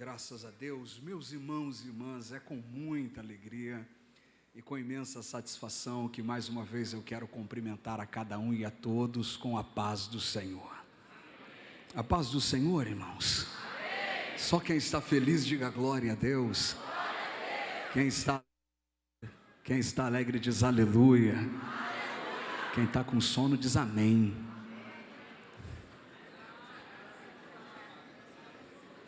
Graças a Deus, meus irmãos e irmãs, é com muita alegria e com imensa satisfação que mais uma vez eu quero cumprimentar a cada um e a todos com a paz do Senhor. A paz do Senhor, irmãos. Só quem está feliz diga glória a Deus. Quem está alegre diz aleluia. Quem está com sono diz amém.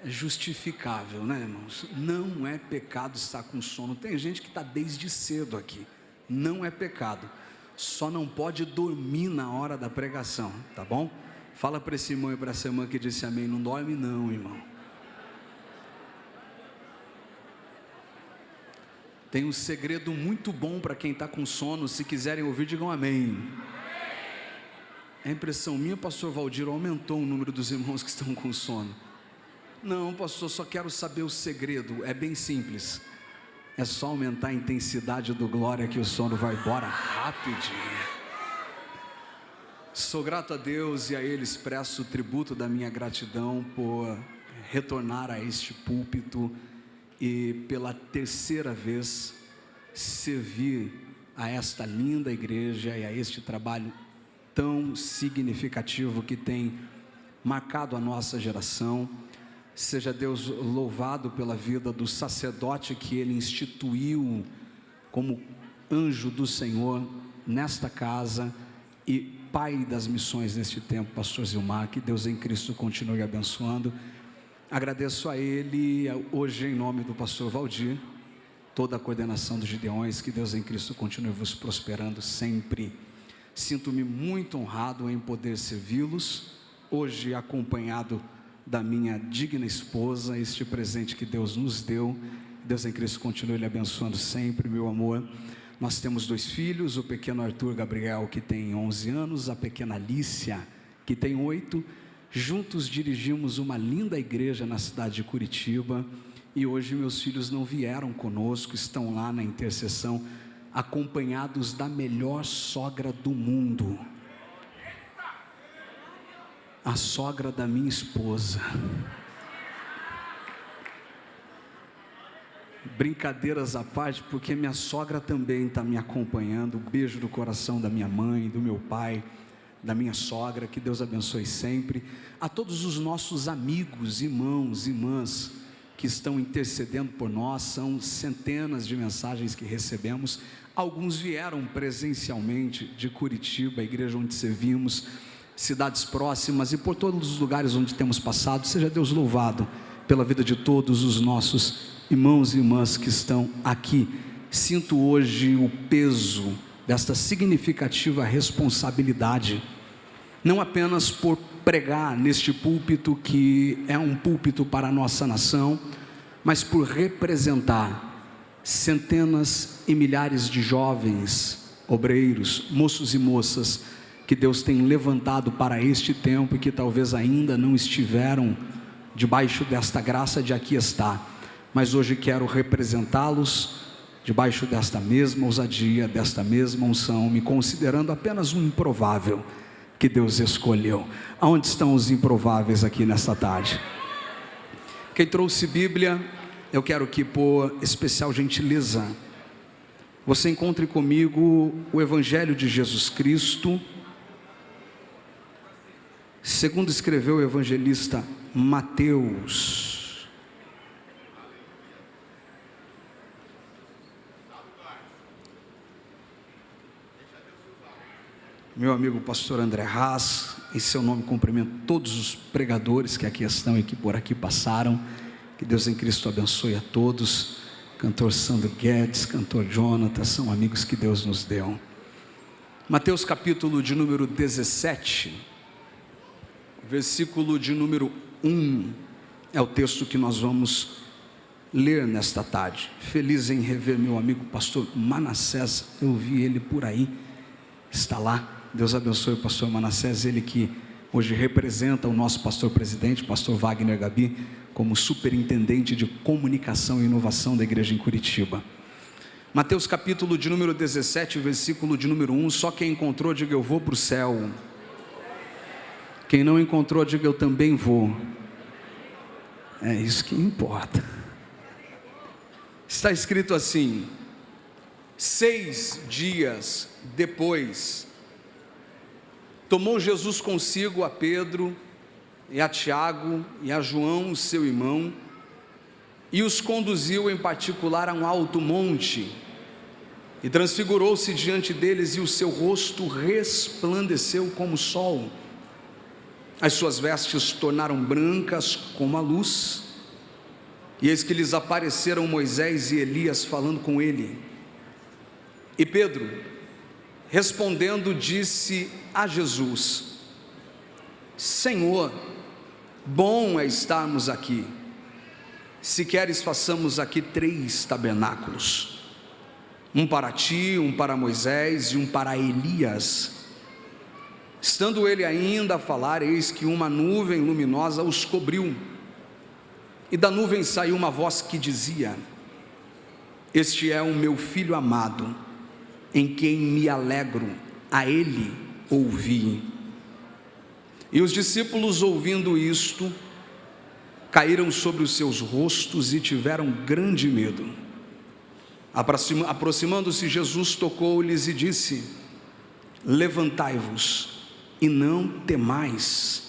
É justificável, né, irmãos? Não é pecado estar com sono. Tem gente que está desde cedo aqui. Não é pecado. Só não pode dormir na hora da pregação, tá bom? Fala para esse irmão e para essa irmã que disse amém. Não dorme não, irmão. Tem um segredo muito bom para quem está com sono. Se quiserem ouvir, digam amém. É impressão minha, pastor Valdir, aumentou o número dos irmãos que estão com sono. Não, pastor, só quero saber o segredo. É bem simples. É só aumentar a intensidade do glória que o sono vai embora rapidinho. Sou grato a Deus e a Ele expresso o tributo da minha gratidão por retornar a este púlpito e pela terceira vez servir a esta linda igreja e a este trabalho tão significativo que tem marcado a nossa geração. Seja Deus louvado pela vida do sacerdote que Ele instituiu como anjo do Senhor nesta casa e pai das missões neste tempo, pastor Zilmar. Que Deus em Cristo continue abençoando. Agradeço a Ele hoje em nome do pastor Valdir, toda a coordenação dos Gideões. Que Deus em Cristo continue vos prosperando sempre. Sinto-me muito honrado em poder servi-los, hoje acompanhado da minha digna esposa, este presente que Deus nos deu. Deus em Cristo continue lhe abençoando sempre, meu amor. Nós temos 2 filhos, o pequeno Arthur Gabriel, que tem 11 anos, a pequena Alicia, que tem 8. Juntos dirigimos uma linda igreja na cidade de Curitiba, e hoje meus filhos não vieram conosco, estão lá na intercessão, acompanhados da melhor sogra do mundo, a sogra da minha esposa. Brincadeiras à parte, porque minha sogra também está me acompanhando. Um beijo do coração da minha mãe, do meu pai, da minha sogra. Que Deus abençoe sempre. A todos os nossos amigos, irmãos, irmãs que estão intercedendo por nós, são centenas de mensagens que recebemos. Alguns vieram presencialmente de Curitiba, a igreja onde servimos, cidades próximas e por todos os lugares onde temos passado. Seja Deus louvado pela vida de todos os nossos irmãos e irmãs que estão aqui. Sinto hoje o peso desta significativa responsabilidade, não apenas por pregar neste púlpito, que é um púlpito para a nossa nação, mas por representar centenas e milhares de jovens, obreiros, moços e moças, que Deus tem levantado para este tempo e que talvez ainda não estiveram debaixo desta graça de aqui estar, mas hoje quero representá-los debaixo desta mesma ousadia, desta mesma unção, me considerando apenas um improvável que Deus escolheu. Aonde estão os improváveis aqui nesta tarde? Quem trouxe Bíblia, eu quero que por especial gentileza você encontre comigo o Evangelho de Jesus Cristo, segundo escreveu o evangelista Mateus. Meu amigo pastor André Haas, em seu nome cumprimento todos os pregadores que aqui estão e que por aqui passaram. Que Deus em Cristo abençoe a todos. Cantor Sandro Guedes, cantor Jonathan, são amigos que Deus nos deu. Mateus capítulo de número 17, versículo de número 1, é o texto que nós vamos ler nesta tarde. Feliz em rever meu amigo pastor Manassés, eu vi ele por aí, está lá. Deus abençoe o pastor Manassés, ele que hoje representa o nosso pastor presidente, pastor Wagner Gabi, como superintendente de comunicação e inovação da igreja em Curitiba. Mateus capítulo de número 17, versículo de número 1, só quem encontrou diga eu vou para o céu. Quem não encontrou diga eu também vou. É isso que importa. Está escrito assim: 6 dias depois, tomou Jesus consigo a Pedro e a Tiago e a João, seu irmão, e os conduziu em particular a um alto monte, e transfigurou-se diante deles, e o seu rosto resplandeceu como o sol, as suas vestes tornaram brancas como a luz, e eis que lhes apareceram Moisés e Elias falando com ele. E Pedro, respondendo, disse a Jesus: Senhor, bom é estarmos aqui. Se queres, façamos aqui 3 tabernáculos, um para ti, um para Moisés e um para Elias. Estando ele ainda a falar, eis que uma nuvem luminosa os cobriu, e da nuvem saiu uma voz que dizia: Este é o meu filho amado, em quem me alegro, a ele ouvi. E os discípulos, ouvindo isto, caíram sobre os seus rostos e tiveram grande medo. Aproximando-se, Jesus tocou-lhes e disse: Levantai-vos e não temais.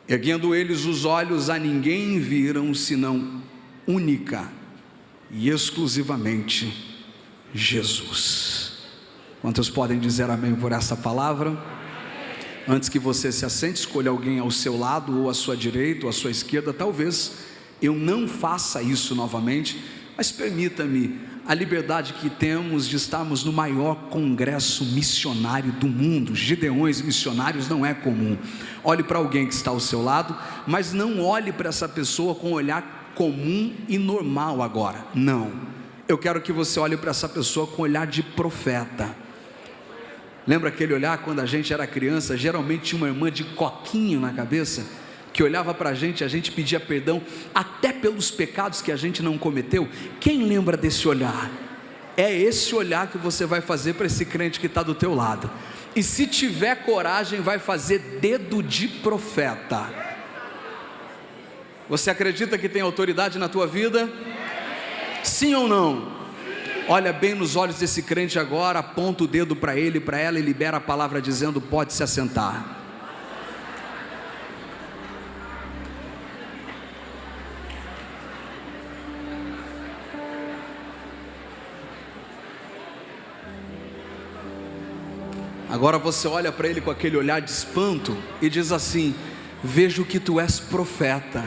Erguendo eles os olhos, a ninguém viram, senão única e exclusivamente Jesus. Quantos podem dizer amém por essa palavra? Antes que você se assente, escolha alguém ao seu lado, ou à sua direita, ou à sua esquerda. Talvez eu não faça isso novamente, mas permita-me a liberdade que temos de estarmos no maior congresso missionário do mundo. Gideões missionários não é comum. Olhe para alguém que está ao seu lado, mas não olhe para essa pessoa com um olhar comum e normal agora. Não, eu quero que você olhe para essa pessoa com um olhar de profeta. Lembra aquele olhar quando a gente era criança? Geralmente tinha uma irmã de coquinho na cabeça, que olhava para a gente pedia perdão, até pelos pecados que a gente não cometeu. Quem lembra desse olhar? É esse olhar que você vai fazer para esse crente que está do teu lado, e se tiver coragem, vai fazer dedo de profeta. Você acredita que tem autoridade na tua vida? Sim ou não? Olha bem nos olhos desse crente agora, aponta o dedo para ele, para ela, e libera a palavra dizendo: pode se assentar. Agora você olha para ele com aquele olhar de espanto e diz assim: vejo que tu és profeta.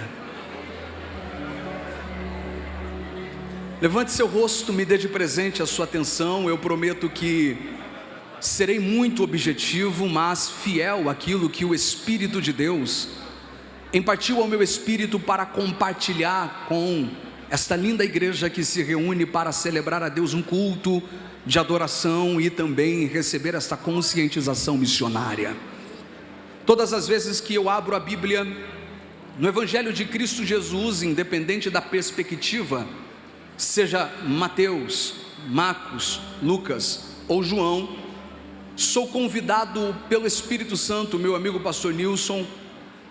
Levante seu rosto, me dê de presente a sua atenção. Eu prometo que serei muito objetivo, mas fiel àquilo que o Espírito de Deus impartiu ao meu espírito para compartilhar com esta linda igreja que se reúne para celebrar a Deus um culto de adoração e também receber esta conscientização missionária. Todas as vezes que eu abro a Bíblia, no Evangelho de Cristo Jesus, independente da perspectiva, seja Mateus, Marcos, Lucas ou João, sou convidado pelo Espírito Santo, meu amigo pastor Nilson,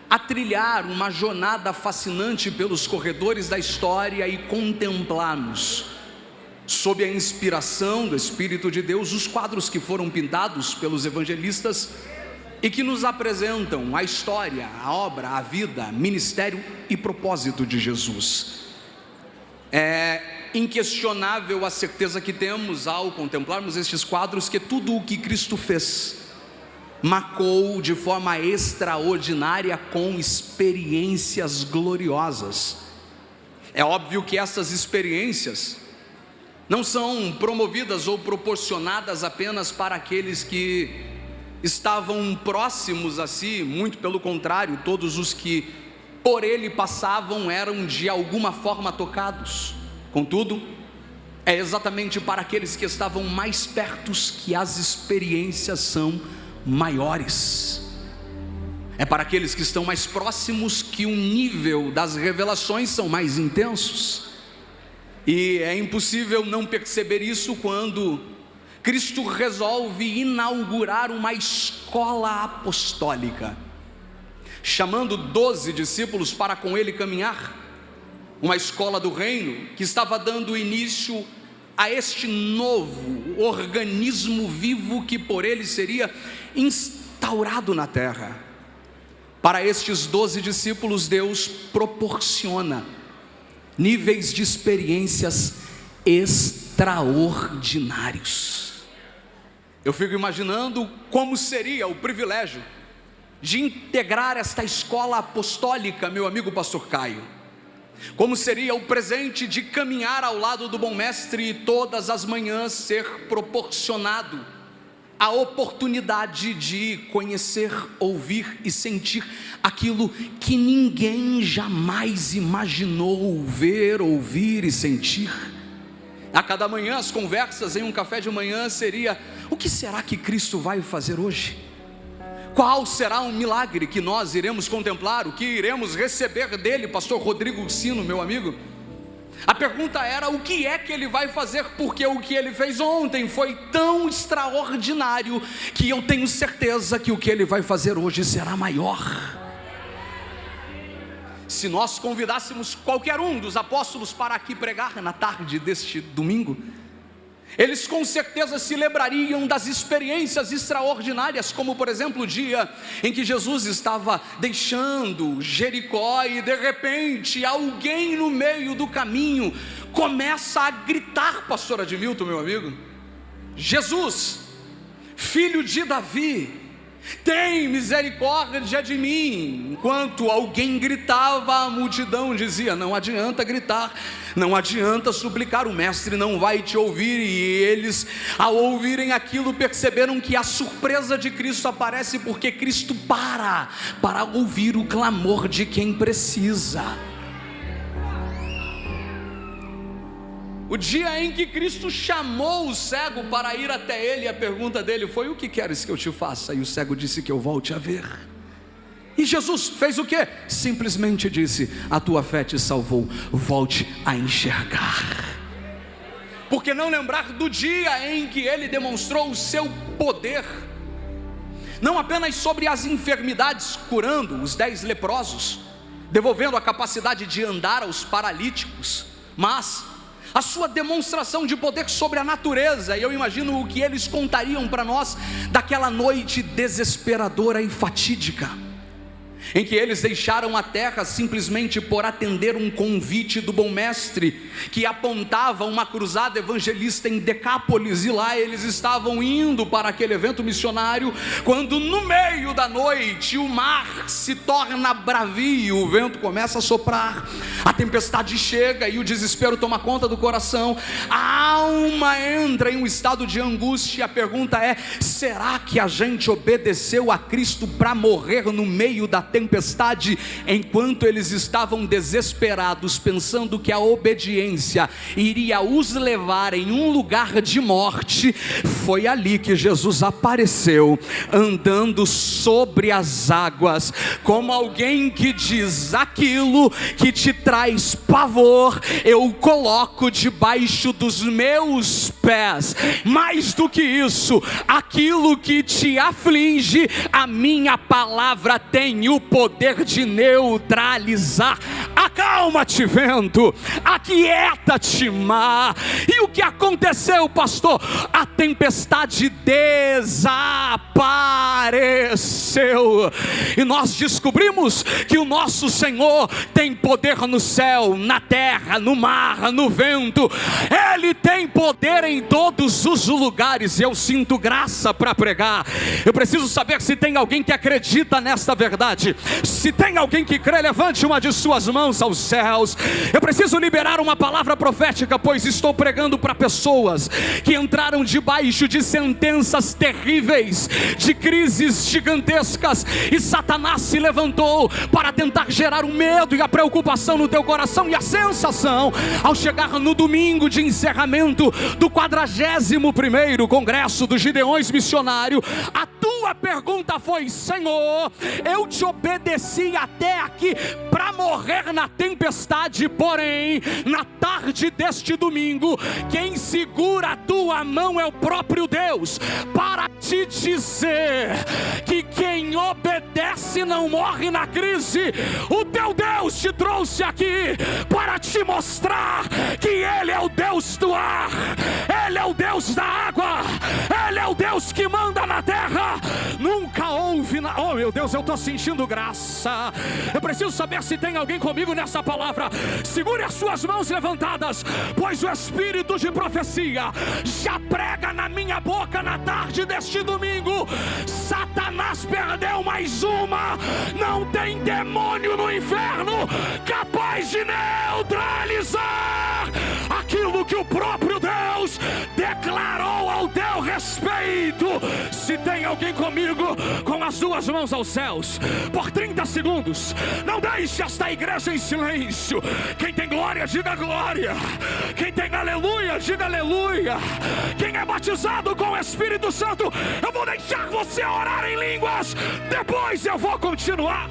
a trilhar uma jornada fascinante pelos corredores da história e contemplarmos, sob a inspiração do Espírito de Deus, os quadros que foram pintados pelos evangelistas e que nos apresentam a história, a obra, a vida, ministério e propósito de Jesus. É inquestionável a certeza que temos ao contemplarmos estes quadros, que tudo o que Cristo fez marcou de forma extraordinária, com experiências gloriosas. É óbvio que essas experiências não são promovidas ou proporcionadas apenas para aqueles que estavam próximos a si, muito pelo contrário, todos os que por ele passavam eram de alguma forma tocados. Contudo, é exatamente para aqueles que estavam mais perto que as experiências são maiores. É para aqueles que estão mais próximos que o nível das revelações são mais intensos. E é impossível não perceber isso quando Cristo resolve inaugurar uma escola apostólica, chamando 12 discípulos para com ele caminhar, uma escola do reino que estava dando início a este novo organismo vivo que por ele seria instaurado na terra. Para estes 12 discípulos, Deus proporciona níveis de experiências extraordinários. Eu fico imaginando como seria o privilégio de integrar esta escola apostólica, meu amigo pastor Caio. Como seria o presente de caminhar ao lado do bom mestre e todas as manhãs ser proporcionado a oportunidade de conhecer, ouvir e sentir aquilo que ninguém jamais imaginou ver, ouvir e sentir. A cada manhã as conversas em um café de manhã seria: o que será que Cristo vai fazer hoje? Qual será um milagre que nós iremos contemplar, o que iremos receber dele, pastor Rodrigo Sino, meu amigo? A pergunta era: o que é que ele vai fazer? Porque o que ele fez ontem foi tão extraordinário que eu tenho certeza que o que ele vai fazer hoje será maior. Se nós convidássemos qualquer um dos apóstolos para aqui pregar na tarde deste domingo, eles com certeza se lembrariam das experiências extraordinárias, como por exemplo o dia em que Jesus estava deixando Jericó e de repente alguém no meio do caminho começa a gritar, pastor Admilton, meu amigo: Jesus, filho de Davi, tem misericórdia de mim. Enquanto alguém gritava, a multidão dizia: não adianta gritar, não adianta suplicar, o mestre não vai te ouvir. E eles, ao ouvirem aquilo, perceberam que a surpresa de Cristo aparece porque Cristo para ouvir o clamor de quem precisa. O dia em que Cristo chamou o cego para ir até ele, a pergunta dele foi: o que queres que eu te faça? E o cego disse: que eu volte a ver. E Jesus fez o quê? Simplesmente disse: a tua fé te salvou, volte a enxergar. Por que não lembrar do dia em que ele demonstrou o seu poder, não apenas sobre as enfermidades, curando os 10 leprosos, devolvendo a capacidade de andar aos paralíticos, mas a sua demonstração de poder sobre a natureza. E eu imagino o que eles contariam para nós daquela noite desesperadora e fatídica, em que eles deixaram a terra simplesmente por atender um convite do bom mestre, que apontava uma cruzada evangelista em Decápolis, e lá eles estavam indo para aquele evento missionário, quando no meio da noite o mar se torna bravio, o vento começa a soprar, a tempestade chega e o desespero toma conta do coração, a alma entra em um estado de angústia. A pergunta é: será que a gente obedeceu a Cristo para morrer no meio da tempestade? Enquanto eles estavam desesperados, pensando que a obediência iria os levar em um lugar de morte, foi ali que Jesus apareceu, andando sobre as águas, como alguém que diz: aquilo que te traz pavor, eu coloco debaixo dos meus pés. Mais do que isso, aquilo que te aflige, a minha palavra tem o poder de neutralizar. Acalma-te, vento, aquieta-te, mar. E o que aconteceu, pastor? A tempestade desapareceu, e nós descobrimos que o nosso Senhor tem poder no céu, na terra, no mar, no vento. Ele tem poder em todos os lugares. Eu sinto graça para pregar. Eu preciso saber se tem alguém que acredita nesta verdade. Se tem alguém que crê, levante uma de suas mãos aos céus. Eu preciso liberar uma palavra profética, pois estou pregando para pessoas que entraram debaixo de sentenças terríveis, de crises gigantescas, e Satanás se levantou para tentar gerar o medo e a preocupação no teu coração. E a sensação, ao chegar no domingo de encerramento do 41º Congresso dos Gideões Missionário, a tua tua pergunta foi: Senhor, eu te obedeci até aqui para morrer na tempestade, porém, na tarde deste domingo, quem segura a tua mão é o próprio Deus, para te dizer que quem obedece não morre na crise. O teu Deus te trouxe aqui para te mostrar que Ele é o Deus do ar, Ele é o Deus da água, Ele é o Deus que manda na terra. Nunca houve, oh meu Deus, eu estou sentindo graça. Eu preciso saber se tem alguém comigo nessa palavra. Segure as suas mãos levantadas, pois o espírito de profecia já prega na minha boca na tarde deste domingo. Satanás perdeu mais uma. Não tem demônio no inferno capaz de neutralizar aquilo que o próprio Deus declarou ao teu respeito. Se tem alguém comigo, com as duas mãos aos céus, por 30 segundos, não deixe esta igreja em silêncio. Quem tem glória, diga glória. Quem tem aleluia, diga aleluia. Quem é batizado com o Espírito Santo, eu vou deixar você orar em línguas, depois eu vou continuar.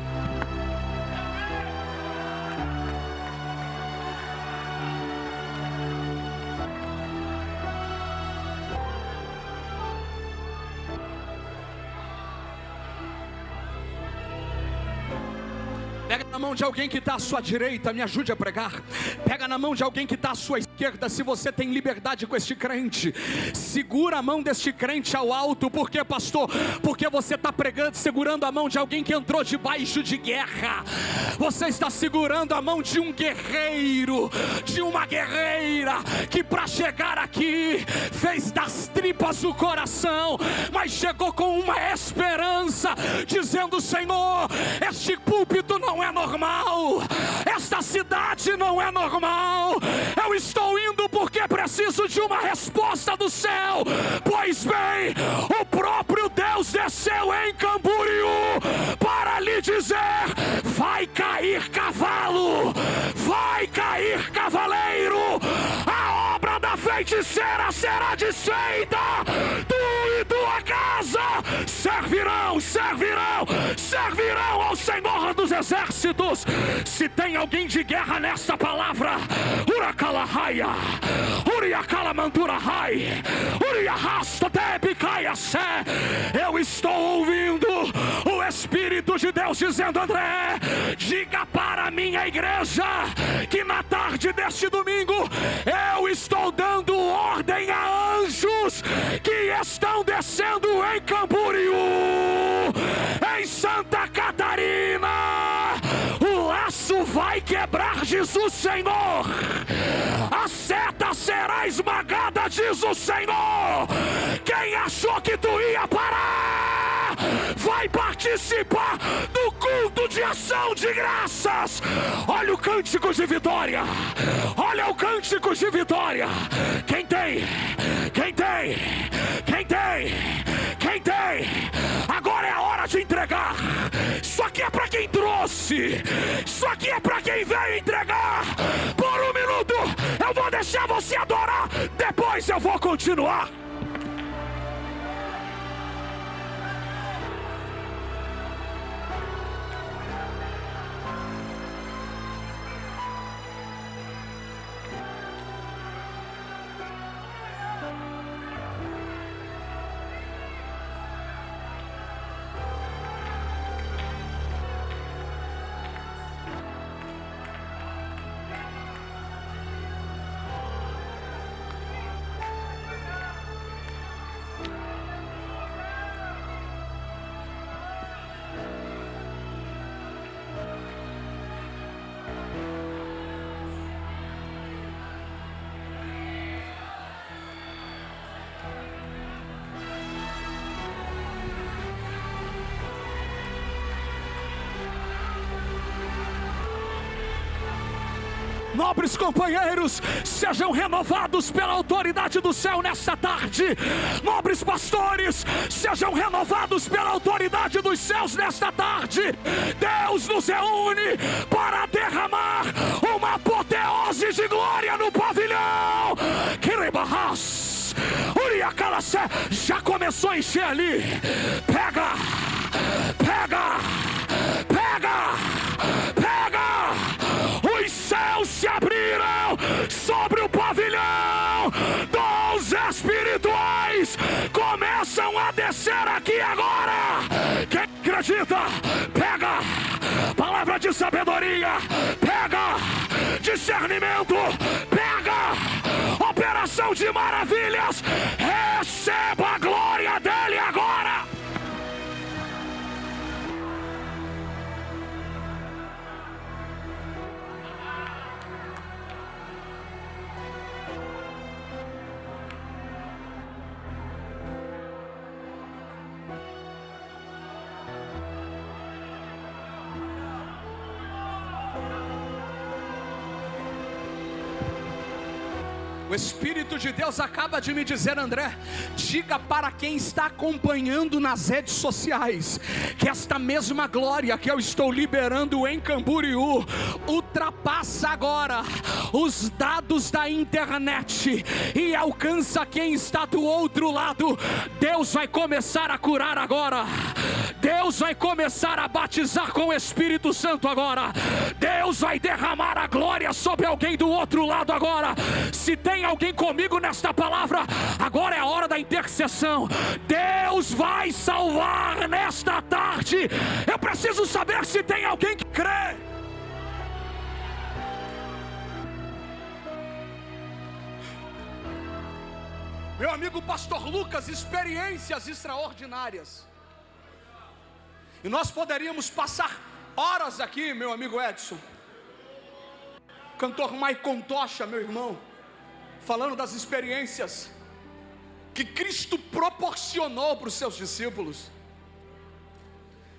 Pega na mão de alguém que está à sua direita, me ajude a pregar. Pega na mão de alguém que está à sua esquerda, se você tem liberdade com este crente. Segura a mão deste crente ao alto. Por quê, pastor? Porque você está pregando, segurando a mão de alguém que entrou debaixo de guerra. Você está segurando a mão de um guerreiro, de uma guerreira, que para chegar aqui, fez das tripas o coração, mas chegou com uma esperança, dizendo: Senhor, este púlpito não é normal, esta cidade não é normal, eu estou indo porque preciso de uma resposta do céu. Pois bem, o próprio Deus desceu em Camboriú para lhe dizer: vai cair cavalo, vai cair cavaleiro, a obra da feiticeira será desfeita, tu e tua casa servirão ao Senhor dos Exércitos. Se tem alguém de guerra nessa palavra, Urakalahaya, Uriakalamanturahai, Uriahastotepicaiassé, eu estou ouvindo o Espírito de Deus dizendo: André, diga para a minha igreja que na tarde deste domingo eu estou dando ordem a anjos que estão descendo em Camboriú, em Santa Catarina. O laço vai quebrar, diz o Senhor. A seta será esmagada, diz o Senhor. Quem achou que tu ia parar, vai participar do culto de ação de graças. Olha o cântico de vitória, olha o cântico de vitória. Quem tem? Quem tem? Quem tem? Quem tem? Agora é a hora de entregar. Isso aqui é para quem trouxe, isso aqui é para quem veio entregar. Por um minuto eu vou deixar você adorar, depois eu vou continuar. Nobres companheiros, sejam renovados pela autoridade do céu nesta tarde. Nobres pastores, sejam renovados pela autoridade dos céus nesta tarde. Deus nos reúne para derramar uma apoteose de glória no pavilhão. Kiribahas, Uriakala você já começou a encher ali. Pega, pega, pega, pega. Os céus se abriram sobre o pavilhão. Dons espirituais começam a descer aqui agora. Quem acredita, pega. Palavra de sabedoria, pega. Discernimento, pega. Operação de maravilhas, receba a glória dele agora. O Espírito de Deus acaba de me dizer, André, diga para quem está acompanhando nas redes sociais, que esta mesma glória que eu estou liberando em Camboriú, ultrapassa agora os dados da internet e alcança quem está do outro lado. Deus vai começar a curar agora. Deus vai começar a batizar com o Espírito Santo agora. Deus vai derramar a glória sobre alguém do outro lado agora. Se tem alguém comigo nesta palavra, agora é a hora da intercessão. Deus vai salvar nesta tarde. Eu preciso saber se tem alguém que crê. Meu amigo pastor Lucas, experiências extraordinárias. E nós poderíamos passar horas aqui, meu amigo Edson, cantor Maicon Tocha, meu irmão, falando das experiências que Cristo proporcionou para os seus discípulos.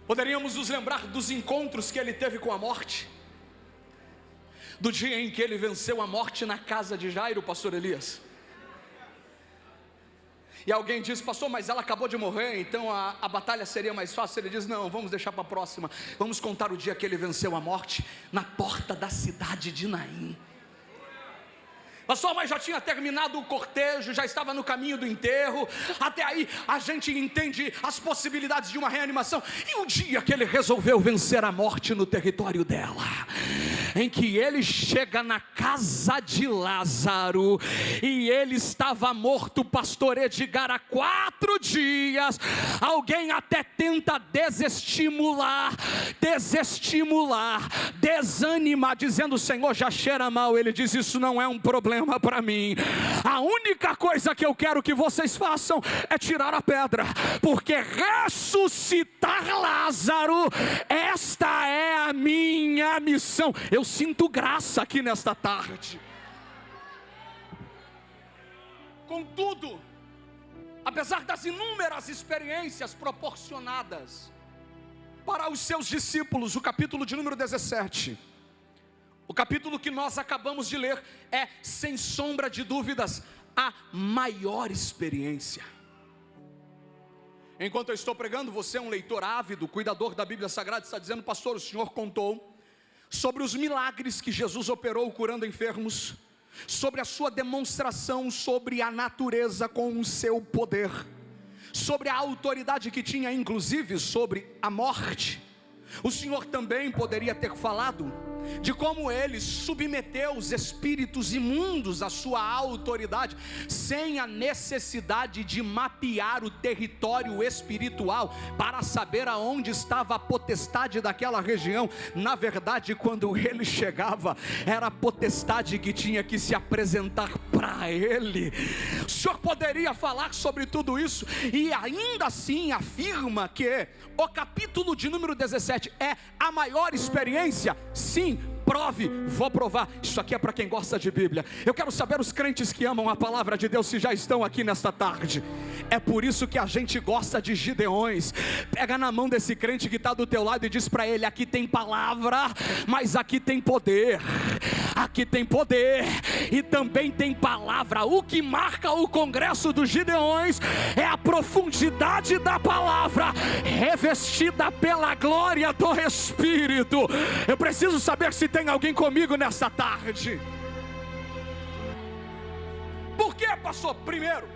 Poderíamos nos lembrar dos encontros que ele teve com a morte, do dia em que ele venceu a morte na casa de Jairo, pastor Elias. E alguém diz, pastor, mas ela acabou de morrer, então a batalha seria mais fácil. Ele diz, não, vamos deixar para a próxima. Vamos contar o dia que ele venceu a morte na porta da cidade de Naim. Pastor, mas já tinha terminado o cortejo, já estava no caminho do enterro. Até aí a gente entende as possibilidades de uma reanimação. E o dia que ele resolveu vencer a morte no território dela, em que ele chega na casa de Lázaro, e ele estava morto, pastor Edgar, há 4 dias. Alguém até tenta desestimular, desanimar, dizendo, Senhor, já cheira mal. Ele diz, isso não é um problema para mim. A única coisa que eu quero que vocês façam é tirar a pedra, porque ressuscitar Lázaro, esta é a minha missão. Eu sinto graça aqui nesta tarde. Contudo, apesar das inúmeras experiências proporcionadas para os seus discípulos, o capítulo de número 17, o capítulo que nós acabamos de ler, é, sem sombra de dúvidas, a maior experiência. Enquanto eu estou pregando, você é um leitor ávido, cuidador da Bíblia Sagrada, está dizendo, pastor, o senhor contou sobre os milagres que Jesus operou curando enfermos, sobre a sua demonstração sobre a natureza com o seu poder, sobre a autoridade que tinha, inclusive, sobre a morte. O senhor também poderia ter falado de como ele submeteu os espíritos imundos à sua autoridade, sem a necessidade de mapear o território espiritual, para saber aonde estava a potestade daquela região. Na verdade, quando ele chegava, era a potestade que tinha que se apresentar para ele. O senhor poderia falar sobre tudo isso, e ainda assim afirma que o capítulo de número 17 é a maior experiência? Sim, prove, vou provar. Isso aqui é para quem gosta de Bíblia. Eu quero saber os crentes que amam a palavra de Deus, se já estão aqui nesta tarde. É por isso que a gente gosta de Gideões. Pega na mão desse crente que está do teu lado e diz para ele, aqui tem palavra, mas aqui tem poder. Aqui tem poder e também tem palavra. O que marca o congresso dos Gideões é a profundidade da palavra, revestida pela glória do Espírito. Eu preciso saber se tem alguém comigo nesta tarde. Por que, pastor? Primeiro,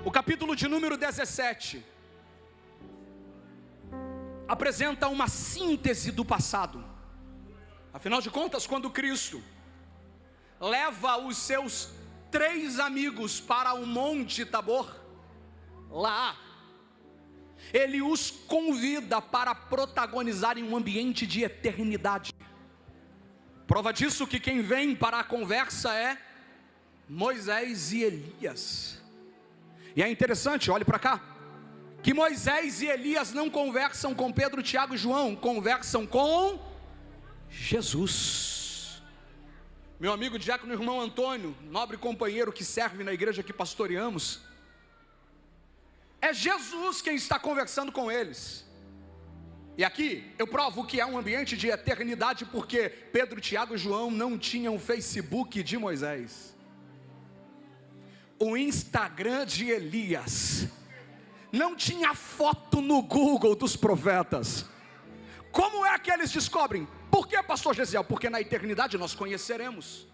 O capítulo de número 17 apresenta uma síntese do passado. Afinal de contas, quando Cristo leva os seus 3 amigos para o Monte Tabor, lá Ele os convida para protagonizarem um ambiente de eternidade. Prova disso que quem vem para a conversa é Moisés e Elias. E é interessante, olhe para cá, que Moisés e Elias não conversam com Pedro, Tiago e João, conversam com Jesus. Meu amigo diácono irmão Antônio, nobre companheiro que serve na igreja que pastoreamos, é Jesus quem está conversando com eles. E aqui eu provo que é um ambiente de eternidade, porque Pedro, Tiago e João não tinham o Facebook de Moisés, o Instagram de Elias, não tinha foto no Google dos profetas. Como é que eles descobrem? Por que, pastor Gesiel? Porque na eternidade nós conheceremos.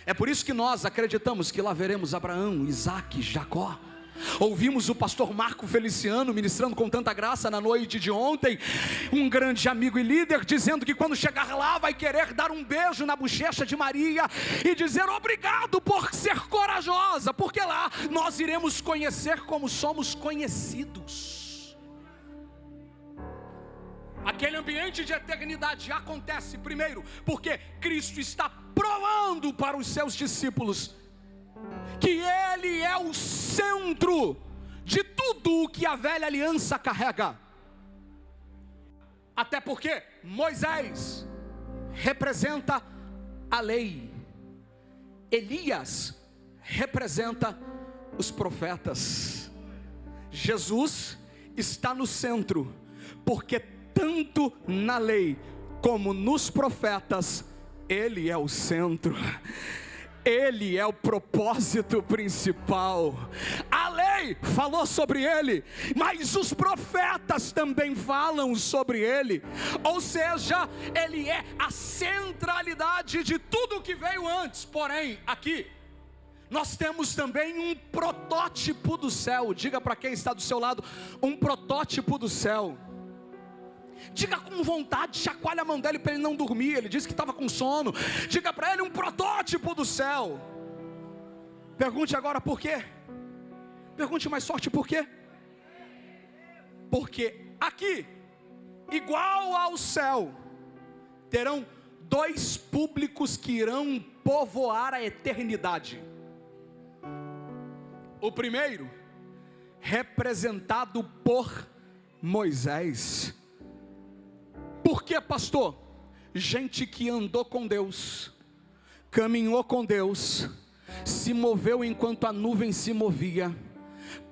É por isso que nós acreditamos que lá veremos Abraão, Isaque, Jacó. Ouvimos o pastor Marco Feliciano ministrando com tanta graça na noite de ontem, um grande amigo e líder, dizendo que quando chegar lá vai querer dar um beijo na bochecha de Maria e dizer obrigado por ser corajosa, porque lá nós iremos conhecer como somos conhecidos. Aquele ambiente de eternidade acontece primeiro porque Cristo está provando para os seus discípulos que Ele é o centro de tudo o que a velha aliança carrega. Até porque Moisés representa a lei, Elias representa os profetas, Jesus está no centro, porque tanto na lei como nos profetas Ele é o centro. Ele é o propósito principal. A lei falou sobre Ele, mas os profetas também falam sobre Ele. Ou seja, Ele é a centralidade de tudo que veio antes. Porém, aqui nós temos também um protótipo do céu. Diga para quem está do seu lado, um protótipo do céu. Diga com vontade, chacoalha a mão dele para ele não dormir. Ele disse que estava com sono. Diga para ele, um protótipo do céu. Pergunte agora por quê. Pergunte mais forte por quê. Porque aqui, igual ao céu, terão 2 públicos que irão povoar a eternidade. O primeiro, representado por Moisés. Por que, pastor? Gente que andou com Deus, caminhou com Deus, se moveu enquanto a nuvem se movia,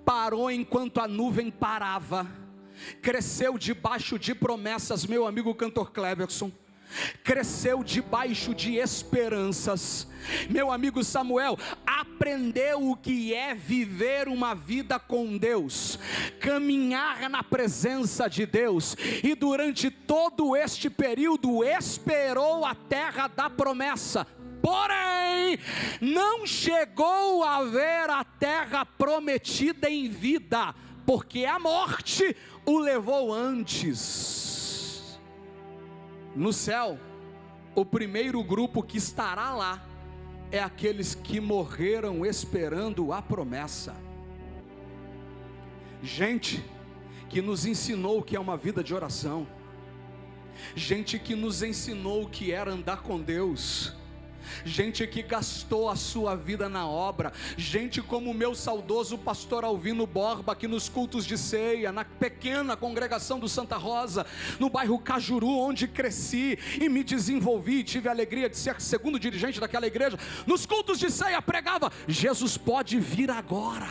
parou enquanto a nuvem parava, cresceu debaixo de promessas, meu amigo cantor Cleverson, cresceu debaixo de esperanças. Meu amigo Samuel aprendeu o que é viver uma vida com Deus, caminhar na presença de Deus, e durante todo este período esperou a terra da promessa. Porém, não chegou a ver a terra prometida em vida, porque a morte o levou antes. No céu, o primeiro grupo que estará lá é aqueles que morreram esperando a promessa. Gente que nos ensinou o que é uma vida de oração, gente que nos ensinou o que era andar com Deus, gente que gastou a sua vida na obra, gente como o meu saudoso pastor Alvino Borba, que nos cultos de ceia, na pequena congregação do Santa Rosa, no bairro Cajuru, onde cresci e me desenvolvi, tive a alegria de ser segundo dirigente daquela igreja, nos cultos de ceia pregava, Jesus pode vir agora.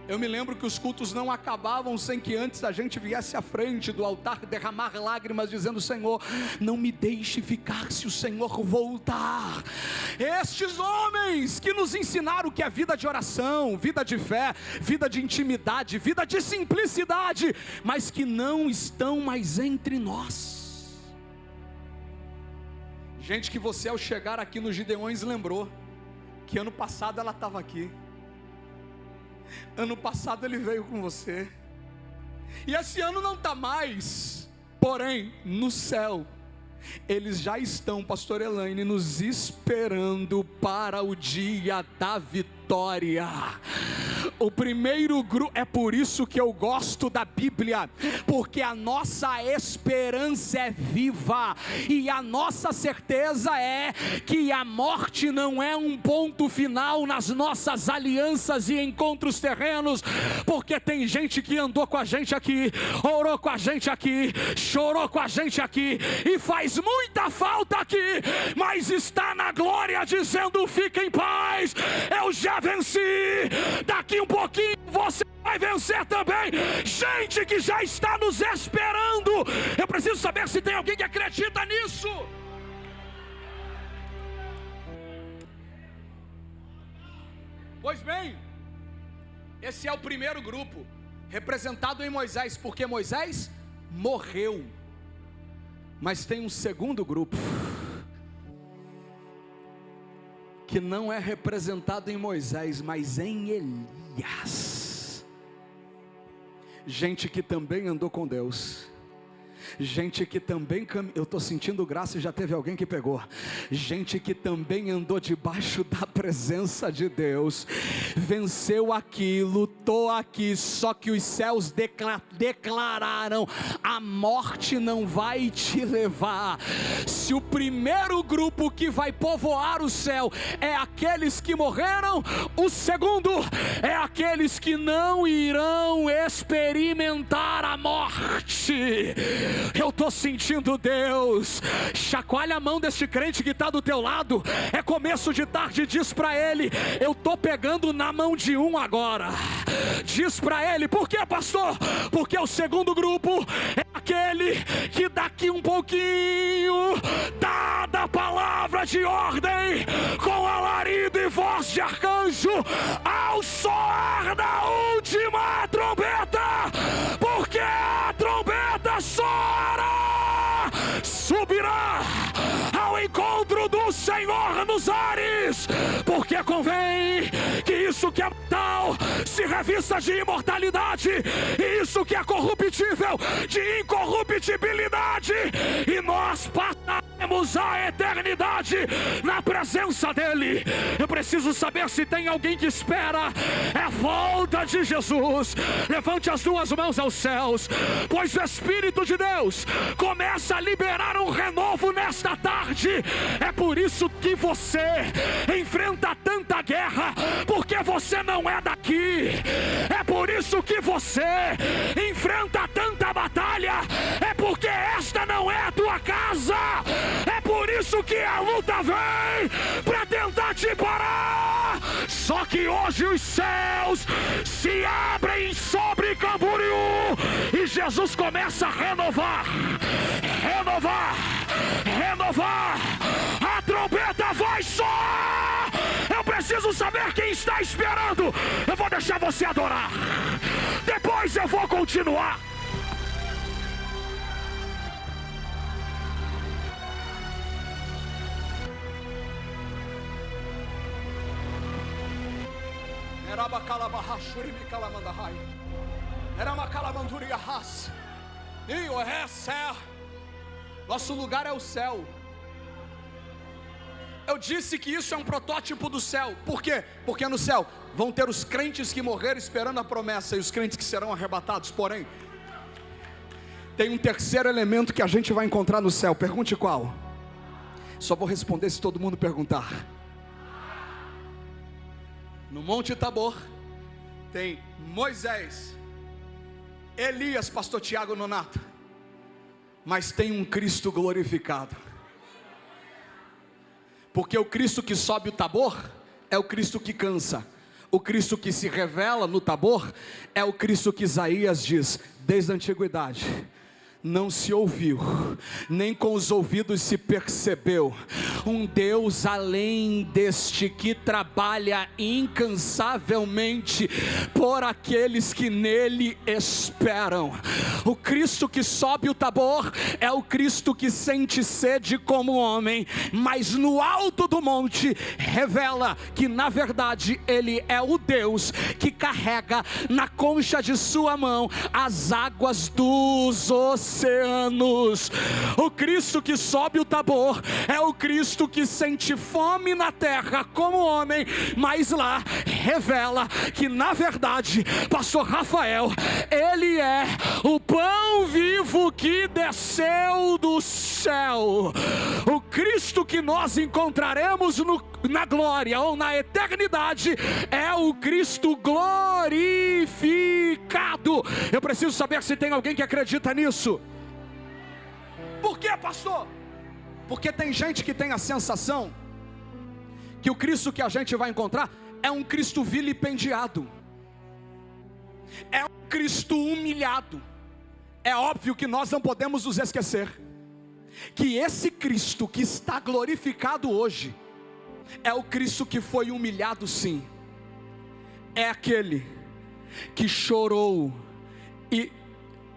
Eu me lembro que os cultos não acabavam sem que antes a gente viesse à frente do altar derramar lágrimas, dizendo: Senhor, não me deixe ficar se o Senhor voltar. Estes homens que nos ensinaram o que é vida de oração, vida de fé, vida de intimidade, vida de simplicidade, mas que não estão mais entre nós. Gente que você, ao chegar aqui no Gideões, lembrou que ano passado ela estava aqui. Ano passado ele veio com você, e esse ano não está mais, porém no céu eles já estão, pastor Elaine, nos esperando para o dia da vitória. O primeiro grupo, é por isso que eu gosto da Bíblia, porque a nossa esperança é viva, e a nossa certeza é que a morte não é um ponto final nas nossas alianças e encontros terrenos, porque tem gente que andou com a gente aqui, orou com a gente aqui, chorou com a gente aqui, e faz muita falta aqui, mas está na glória dizendo: fica em paz, eu já venci, daqui um pouquinho você vai vencer também. Gente que já está nos esperando. Eu preciso saber se tem alguém que acredita nisso. Pois bem, esse é o primeiro grupo, representado em Moisés, porque Moisés morreu. Mas tem um segundo grupo, que não é representado em Moisés, mas em Elias. Gente que também andou com Deus, gente que também eu estou sentindo graça e já teve alguém que pegou. Gente que também andou debaixo da presença de Deus, venceu aquilo, lutou aqui, só que os céus declararam: a morte não vai te levar. Se o primeiro grupo que vai povoar o céu é aqueles que morreram, o segundo é aqueles que não irão experimentar a morte. Eu estou sentindo Deus. Chacoalha a mão deste crente que está do teu lado. É começo de tarde, diz para ele: eu estou pegando na mão de um agora. Diz para ele: por quê, pastor? Porque o segundo grupo é aquele que daqui um pouquinho, dada a palavra de ordem, com alarido e voz de arcanjo, ao soar da última trombeta, porque a trombeta soará, subirá ao encontro do Senhor nos ares, porque convém que isso que é mortal se revista de imortalidade, e isso que é corruptível de incorruptibilidade, e nós passaremos a eternidade na presença dele. Eu preciso saber se tem alguém que espera a volta de Jesus. Levante as duas mãos aos céus, pois o Espírito de Deus começa a liberar um renovo nesta tarde. É por isso que você enfrenta tanta guerra, porque você não é daqui. É por isso que você enfrenta tanta batalha, é porque esta não é a tua casa. É por isso que a luta vem para tentar te parar. Só que hoje os céus se abrem sobre Camboriú, e Jesus começa a renovar, renovar, renovar. A trombeta vai soar. Eu preciso saber quem está esperando. Eu vou deixar você adorar, depois eu vou continuar. Nosso lugar é o céu. Eu disse que isso é um protótipo do céu. Por quê? Porque no céu vão ter os crentes que morreram esperando a promessa, e os crentes que serão arrebatados. Porém, tem um terceiro elemento que a gente vai encontrar no céu. Pergunte qual? Só vou responder se todo mundo perguntar. No Monte Tabor tem Moisés, Elias, pastor Tiago Nonato, mas tem um Cristo glorificado. Porque o Cristo que sobe o Tabor é o Cristo que cansa. O Cristo que se revela no Tabor é o Cristo que Isaías diz: desde a antiguidade não se ouviu, nem com os ouvidos se percebeu, um Deus além deste, que trabalha incansavelmente por aqueles que nele esperam. O Cristo que sobe o Tabor é o Cristo que sente sede como homem, mas no alto do monte revela que na verdade ele é o Deus que carrega na concha de sua mão as águas dos oceanos. O Cristo que sobe o Tabor é o Cristo que sente fome na terra como homem, mas lá revela que na verdade, pastor Rafael, ele é o pão vivo que desceu do céu. O Cristo que nós encontraremos na glória ou na eternidade é o Cristo glorificado. Eu preciso saber se tem alguém que acredita nisso. Por quê, pastor? Porque tem gente que tem a sensação que o Cristo que a gente vai encontrar é um Cristo vilipendiado, é um Cristo humilhado. É óbvio que nós não podemos nos esquecer que esse Cristo que está glorificado hoje é o Cristo que foi humilhado, sim. É aquele que chorou e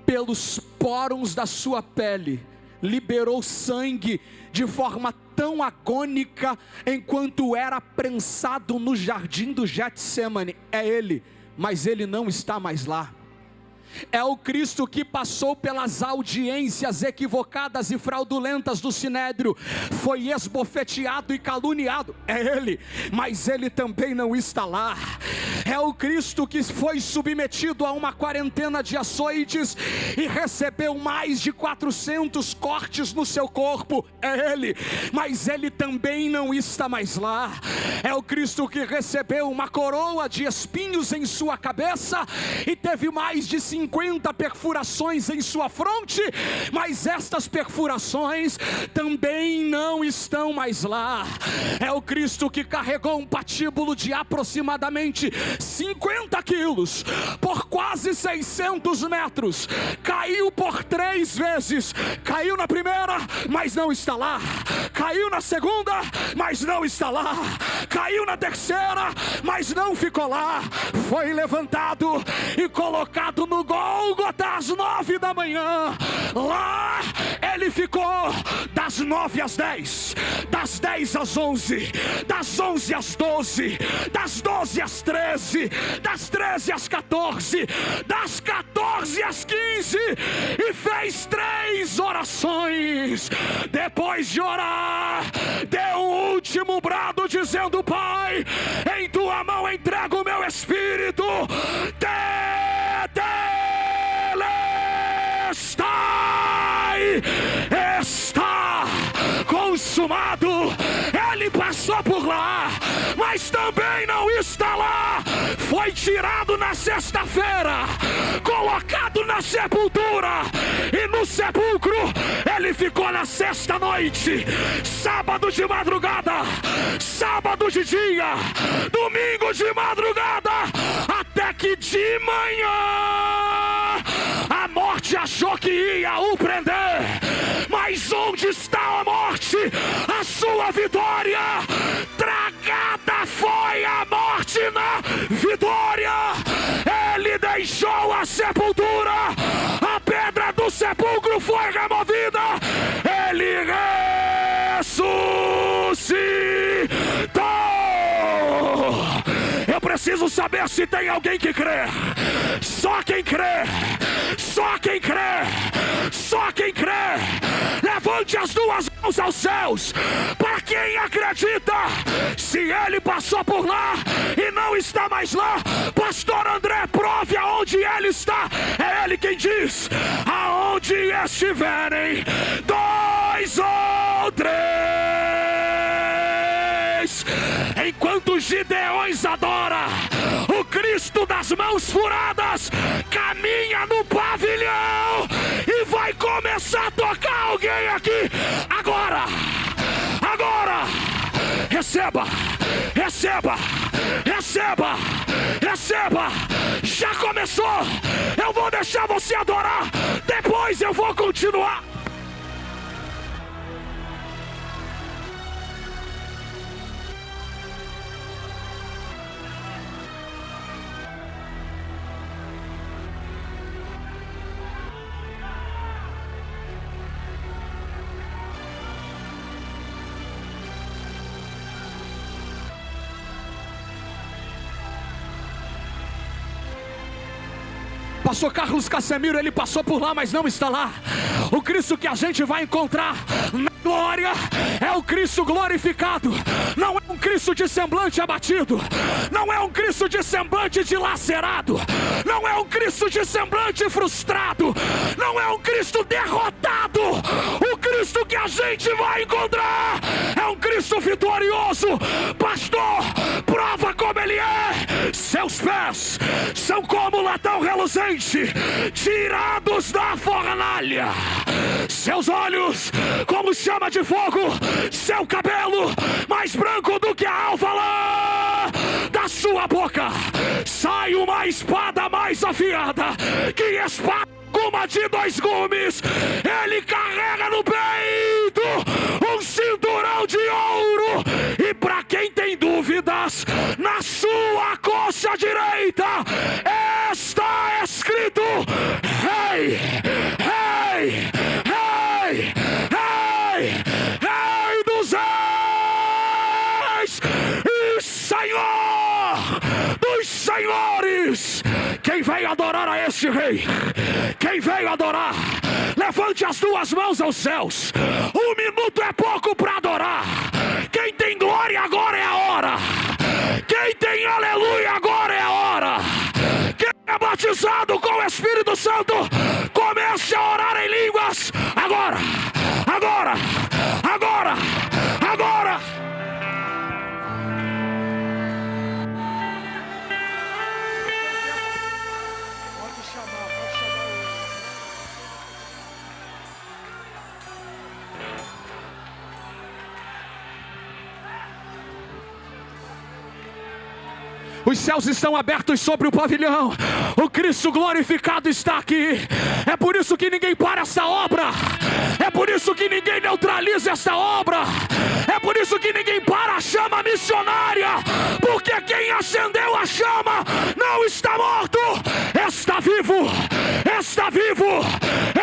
pelos poros da sua pele liberou sangue de forma tão agônica enquanto era prensado no jardim do Getsemane. É ele, mas ele não está mais lá. É o Cristo que passou pelas audiências equivocadas e fraudulentas do Sinédrio, foi esbofeteado e caluniado. É ele, mas ele também não está lá. É o Cristo que foi submetido a uma quarentena de açoites e recebeu mais de 400 cortes no seu corpo. É ele, mas ele também não está mais lá. É o Cristo que recebeu uma coroa de espinhos em sua cabeça e teve mais de 50 perfurações em sua fronte, mas estas perfurações também não estão mais lá. É o Cristo que carregou um patíbulo de aproximadamente 50 quilos por quase 600 metros, caiu por 3 vezes, caiu na primeira, mas não está lá, caiu na segunda, mas não está lá, caiu na terceira, mas não ficou lá, foi levantado e colocado no Gólgota às 9 da manhã. Lá ele ficou das 9 às 10, das 10 às 11, das 11 às 12, das 12 às 13, das 13 às 14, das 14 às 15, e fez 3 orações. Depois de orar, deu um último brado dizendo: Pai, em tua mão entrego o meu espírito. Está consumado. Ele passou por lá, mas também não está lá. Foi tirado na sexta-feira, colocado na sepultura, e no sepulcro ele ficou na sexta noite, sábado de madrugada, sábado de dia, domingo de madrugada, até que de manhã a morte achou que ia o prender. Mas onde está a morte? A sua vitória. Tragada foi a morte na vitória. Ele deixou a sepultura, a pedra do sepulcro foi removida, ele ressuscitou. Eu preciso saber se tem alguém que crê. Só quem crê, só quem crê, só quem crê. Levante as duas mãos aos céus para quem acredita. Se ele passou por lá e não está mais lá, pastor André, prove aonde ele está. É ele quem diz: aonde estiverem 2 ou 3. Enquanto os gideões adora, o Cristo das mãos furadas caminha no pavilhão e vai começar a tocar alguém aqui agora. Agora, receba, receba, receba, receba. Já começou. Eu vou deixar você adorar, depois eu vou continuar. Pastor Carlos Casemiro, ele passou por lá, mas não está lá. O Cristo que a gente vai encontrar na glória é o Cristo glorificado. Não é um Cristo de semblante abatido, não é um Cristo de semblante dilacerado, não é um Cristo de semblante frustrado, não é um Cristo derrotado. O Cristo que a gente vai encontrar é um Cristo vitorioso. Pastor, prova como ele é. Seus pés são como latão reluzente, tirados da fornalha. Seus olhos como chama de fogo. Seu cabelo mais branco do que a alva lã. Da sua boca sai uma espada mais afiada que espada uma de 2 gumes. Ele carrega no peito um cinturão de ouro. E para quem tem dúvidas, na sua coxa direita está escrito: Rei, Rei, Rei, Rei, Rei dos Reis e Senhor dos Senhores. Quem veio adorar a este Rei? Quem veio adorar? Levante as 2 mãos aos céus. 1 minuto é pouco para adorar. Quem tem glória, agora é a hora. Quem tem aleluia, agora é a hora. Quem é batizado com o Espírito Santo, comece a orar em línguas. Agora, agora, agora, agora. Os céus estão abertos sobre o pavilhão. O Cristo glorificado está aqui. É por isso que ninguém para essa obra. É por isso que ninguém neutraliza essa obra. É por isso que ninguém para a chama missionária. Porque quem acendeu a chama não está morto. Está vivo. Está vivo.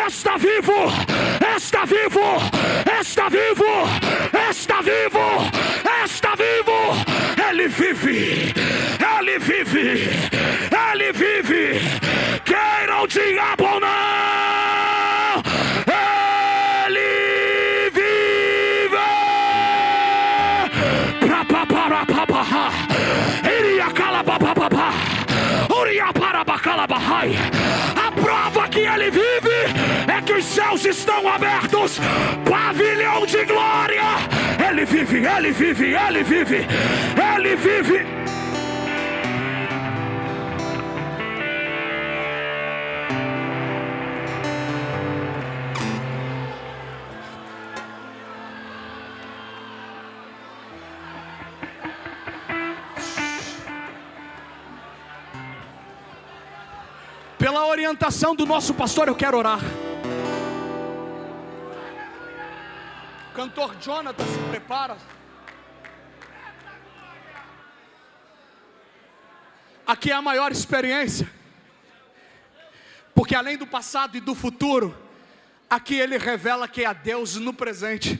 Está vivo. Está vivo. Está vivo. Está vivo. Está vivo. Ele vive. Ele vive, ele vive, queira o diabo ou não, ele vive. A prova que ele vive é que os céus estão abertos, pavilhão de glória. Ele vive, ele vive, ele vive, ele vive. Pela orientação do nosso pastor, eu quero orar. O cantor Jonathan se prepara. Aqui é a maior experiência, porque além do passado e do futuro, aqui ele revela que é a Deus no presente.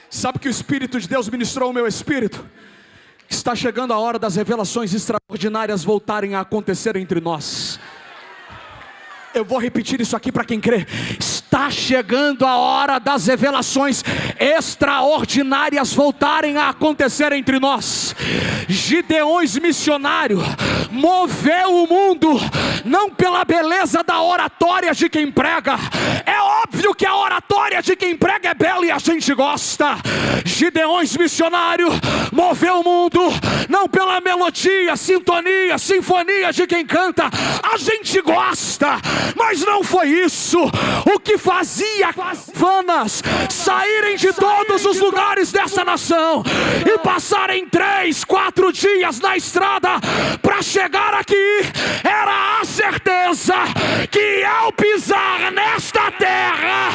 Sabe que o Espírito de Deus ministrou o meu espírito? Está chegando a hora das revelações extraordinárias voltarem a acontecer entre nós. Eu vou repetir isso aqui para quem crê. Está chegando a hora das revelações extraordinárias voltarem a acontecer entre nós. Gideões missionários moveu o mundo, não pela beleza da oratória de quem prega. É óbvio que a oratória de quem prega é bela e a gente gosta. Gideões missionário moveu o mundo, não pela melodia, sintonia, sinfonia de quem canta. A gente gosta, mas não foi isso o que fazia vanas saírem de todos os lugares dessa nação e passarem 3, 4 dias na estrada para chegar aqui. Era a certeza que ao pisar nesta terra,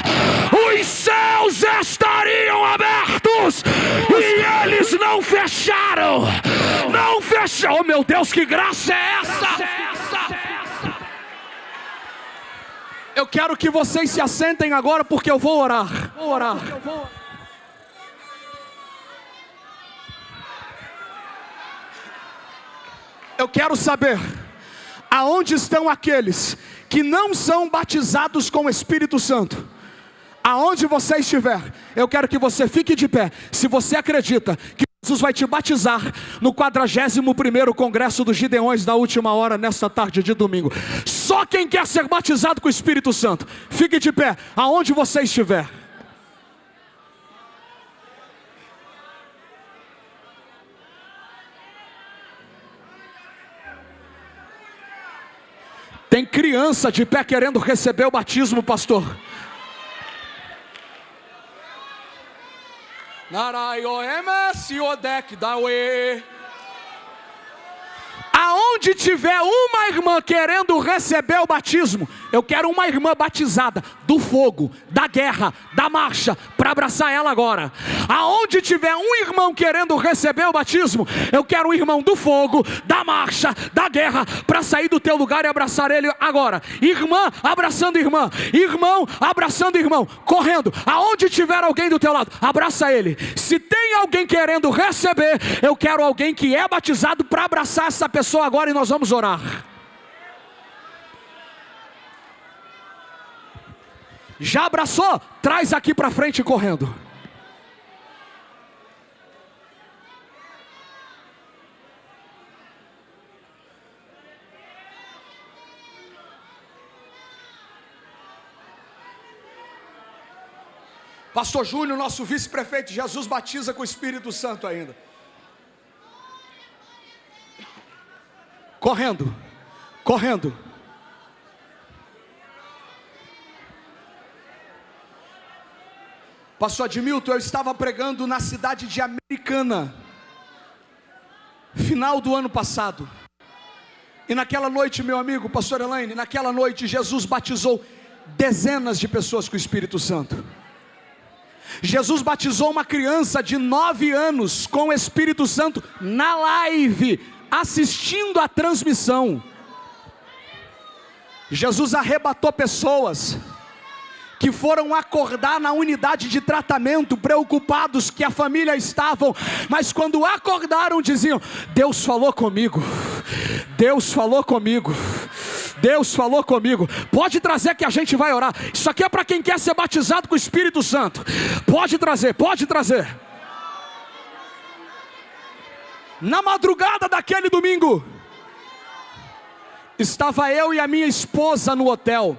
os céus estariam abertos, e eles não fecharam. Não fecharam. Oh meu Deus, que graça é essa? Eu quero que vocês se assentem agora, porque eu vou orar. Eu quero saber aonde estão aqueles que não são batizados com o Espírito Santo. Aonde você estiver, eu quero que você fique de pé. Se você acredita que Jesus vai te batizar no 41º Congresso dos Gideões da Última Hora, nesta tarde de domingo. Só quem quer ser batizado com o Espírito Santo, fique de pé, aonde você estiver. Tem criança de pé querendo receber o batismo, pastor. Aonde tiver uma irmã querendo receber o batismo, eu quero uma irmã batizada do fogo, da guerra, da marcha, para abraçar ela agora. Aonde tiver um irmão querendo receber o batismo, eu quero um irmão do fogo, da marcha, da guerra, para sair do teu lugar e abraçar ele agora. Irmã abraçando irmã, irmão abraçando irmão, correndo. Aonde tiver alguém do teu lado, abraça ele. Se tem alguém querendo receber, eu quero alguém que é batizado para abraçar essa pessoa agora, e nós vamos orar. Já abraçou? Traz aqui para frente correndo. Pastor Júnior, nosso vice-prefeito, Jesus batiza com o Espírito Santo ainda. Correndo, correndo. Pastor Admilton, eu estava pregando na cidade de Americana, final do ano passado. E naquela noite, meu amigo, pastor Elaine, naquela noite Jesus batizou dezenas de pessoas com o Espírito Santo. Jesus batizou uma criança de 9 anos com o Espírito Santo na live, assistindo a transmissão. Jesus arrebatou pessoas que foram acordar na unidade de tratamento, preocupados que a família estavam, mas quando acordaram diziam: Deus falou comigo, Deus falou comigo, Deus falou comigo. Pode trazer que a gente vai orar. Isso aqui é para quem quer ser batizado com o Espírito Santo. Pode trazer, pode trazer. Na madrugada daquele domingo, estava eu e a minha esposa no hotel,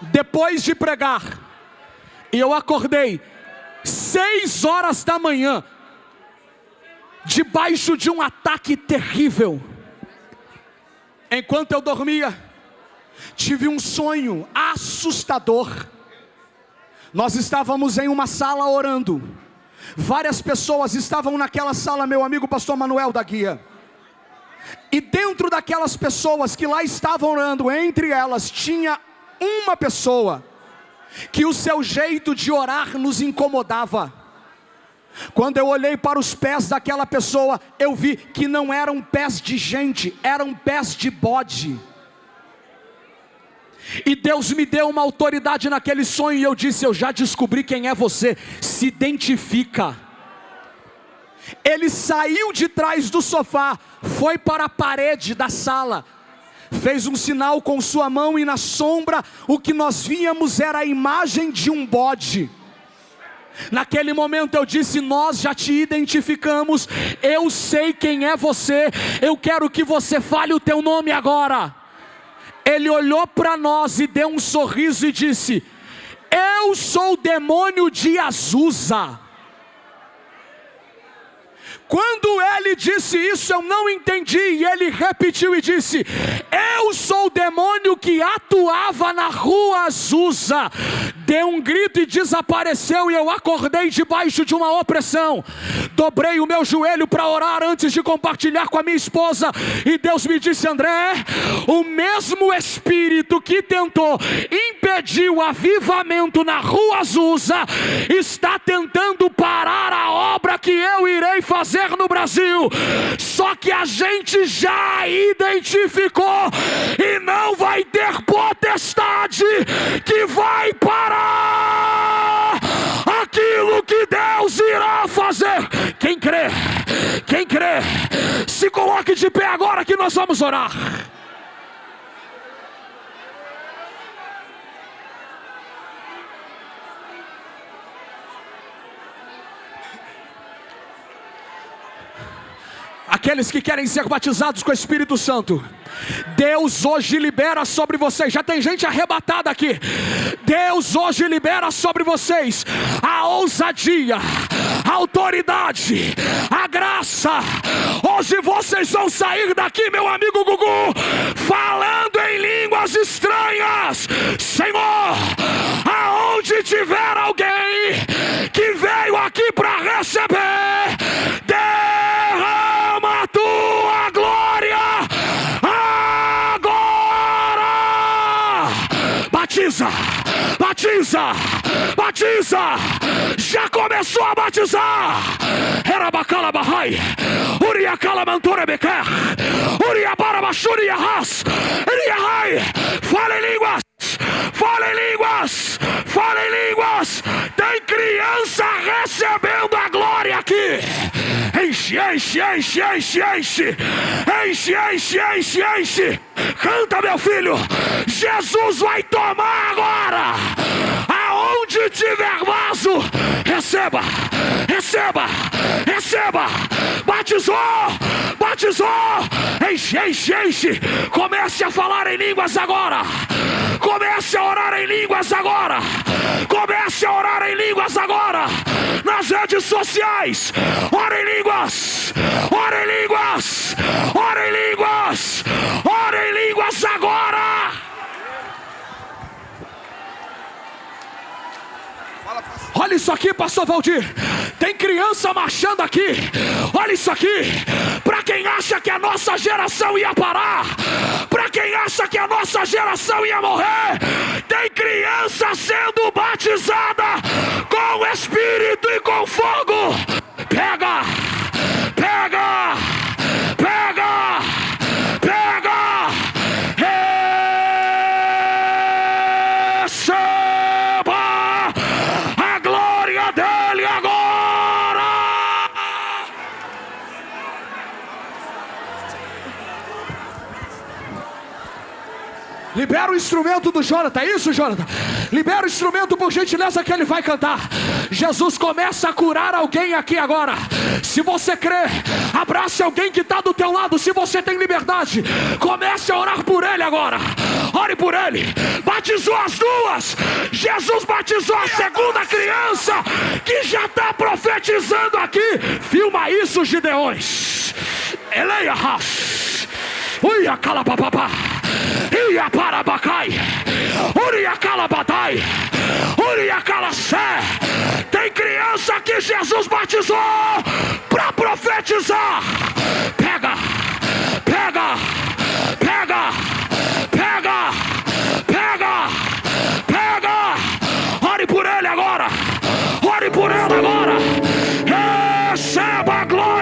depois de pregar, e eu acordei 6 horas da manhã, debaixo de um ataque terrível. Enquanto eu dormia, tive um sonho assustador. Nós estávamos em uma sala orando. Várias pessoas estavam naquela sala, meu amigo pastor Manuel da Guia. E dentro daquelas pessoas que lá estavam orando, entre elas tinha uma pessoa que o seu jeito de orar nos incomodava. Quando eu olhei para os pés daquela pessoa, eu vi que não eram pés de gente, eram pés de bode. E Deus me deu uma autoridade naquele sonho, e eu disse: eu já descobri quem é você, se identifica. Ele saiu de trás do sofá, foi para a parede da sala, fez um sinal com sua mão, e na sombra o que nós víamos era a imagem de um bode. Naquele momento eu disse: nós já te identificamos, eu sei quem é você, eu quero que você fale o teu nome agora. Ele olhou para nós e deu um sorriso e disse: eu sou o demônio de Azusa. Quando ele disse isso, eu não entendi, e ele repetiu e disse: eu sou o demônio que atuava na rua Azusa. Deu um grito e desapareceu, e eu acordei debaixo de uma opressão. Dobrei o meu joelho para orar antes de compartilhar com a minha esposa, e Deus me disse: André, o mesmo espírito que tentou impedir o avivamento na rua Azusa, está tentando parar a obra que eu irei fazer no Brasil. Só que a gente já identificou, e não vai ter potestade que vai parar aquilo que Deus irá fazer. Quem crê, se coloque de pé agora que nós vamos orar. Aqueles que querem ser batizados com o Espírito Santo, Deus hoje libera sobre vocês. Já tem gente arrebatada aqui. Deus hoje libera sobre vocês a ousadia, a autoridade, a graça. Hoje vocês vão sair daqui, meu amigo Gugu, falando em línguas estranhas. Senhor, aonde tiver alguém que veio aqui para receber, derrama a tua glória agora. Batiza, batiza, batiza. Já começou a batizar. Erabacala Bahai, Uriacala Mantura Beker, Uriabara Bashuri Yahas, Uriahai. Fala em línguas, fala em línguas, fala em línguas. Tem criança recebendo a glória aqui. Enche, enche, enche, enche, enche, enche, enche, enche, enche. Canta, meu filho. Jesus vai tomar agora. Aonde tiver vaso, receba, receba, receba. Batizou, batizou. Enche, enche, enche. Comece a falar em línguas agora. Comece a orar em línguas agora. Comece a orar em línguas agora. Nas redes sociais, ora em línguas, ora em línguas, ora em línguas, ora em línguas agora. Olha isso aqui, pastor Valdir. Tem criança marchando aqui. Olha isso aqui. Para quem acha que a nossa geração ia parar, para quem acha que a nossa geração ia morrer, tem criança sendo batizada com o Espírito e com fogo. Pega, pega, pega, pega. Receba a glória dele agora. Libera o instrumento do Jonathan. É isso, Jonathan? Libera o instrumento, por gentileza, que ele vai cantar. Jesus começa a curar alguém aqui agora. Se você crê, abrace alguém que está do teu lado. Se você tem liberdade, comece a orar por ele agora. Ore por ele. Batizou as duas. Jesus batizou a segunda criança, que já está profetizando aqui. Filma isso, Gideões. Eleia Ras. Uia calapapapá. Ia para Bacai, Uria Calabadai, Uria Calacé. Tem criança que Jesus batizou para profetizar. Pega, pega, pega, pega, pega, pega. Ore por ele agora, ore por ela agora. Receba a glória.